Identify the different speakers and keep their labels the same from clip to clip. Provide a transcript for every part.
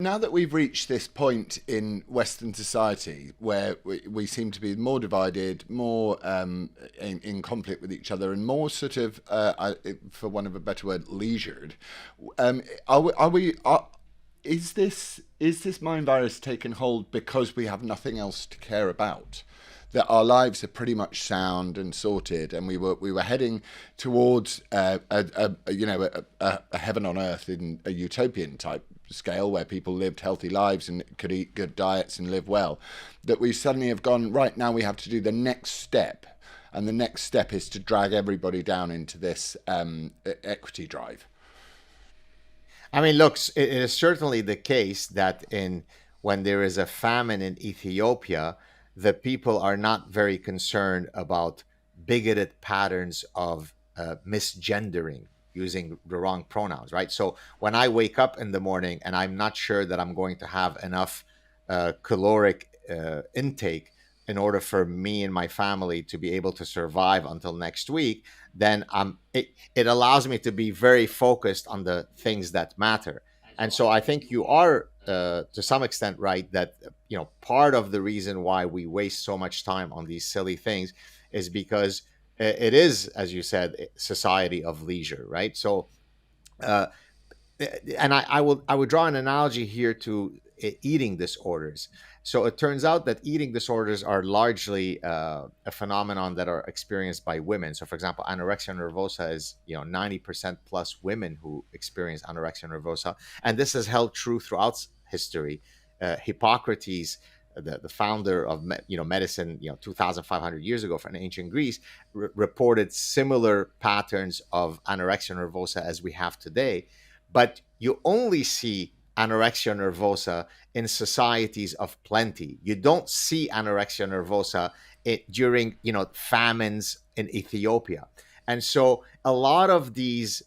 Speaker 1: Now that we've reached this point in Western society where we seem to be more divided, more in conflict with each other, and more sort of, for want of a better word, leisured, are we? Is this mind virus taken hold because we have nothing else to care about? That our lives are pretty much sound and sorted, and we were heading towards a heaven on earth in a utopian type scale where people lived healthy lives and could eat good diets and live well. That we suddenly have gone, right, now we have to do the next step, and the next step is to drag everybody down into this equity drive.
Speaker 2: I mean, look, it is certainly the case that when there is a famine in Ethiopia, the people are not very concerned about bigoted patterns of misgendering, using the wrong pronouns, right? So when I wake up in the morning and I'm not sure that I'm going to have enough caloric intake in order for me and my family to be able to survive until next week, then it allows me to be very focused on the things that matter. And so I think you are, to some extent, right, that part of the reason why we waste so much time on these silly things is because it is, as you said, society of leisure, right? So, uh, and I would draw an analogy here to eating disorders. So it turns out that eating disorders are largely a phenomenon that are experienced by women. So, for example, anorexia nervosa is 90% plus women who experience anorexia nervosa, and this has held true throughout history. Hippocrates, the founder of medicine, 2,500 years ago from ancient Greece, reported similar patterns of anorexia nervosa as we have today. But you only see anorexia nervosa in societies of plenty. You don't see anorexia nervosa during famines in Ethiopia. And so a lot of these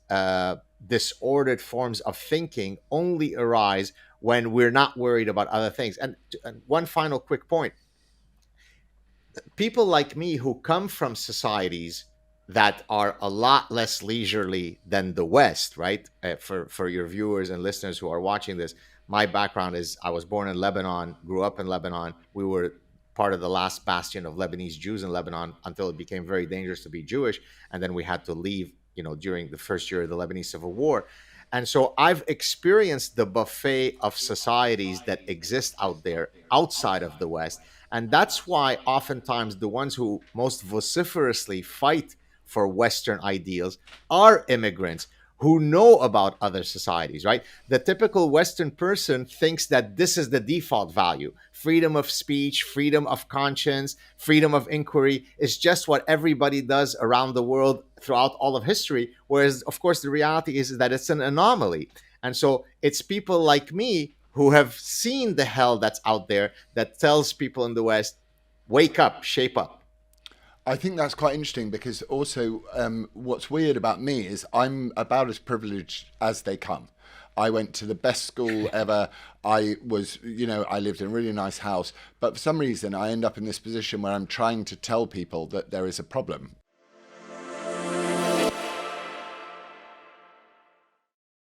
Speaker 2: disordered forms of thinking only arise when we're not worried about other things. And one final quick point: people like me who come from societies that are a lot less leisurely than the West, right? For your viewers and listeners who are watching this, my background is I was born in Lebanon, grew up in Lebanon. We were part of the last bastion of Lebanese Jews in Lebanon until it became very dangerous to be Jewish, and then we had to leave, during the first year of the Lebanese Civil War. And so I've experienced the buffet of societies that exist out there outside of the West. And that's why oftentimes the ones who most vociferously fight for Western ideals are immigrants who know about other societies, right? The typical Western person thinks that this is the default value. Freedom of speech, freedom of conscience, freedom of inquiry is just what everybody does around the world throughout all of history. Whereas, of course, the reality is that it's an anomaly. And so it's people like me who have seen the hell that's out there that tells people in the West, wake up, shape up.
Speaker 1: I think that's quite interesting because also what's weird about me is I'm about as privileged as they come. I went to the best school ever. I lived in a really nice house. But for some reason, I end up in this position where I'm trying to tell people that there is a problem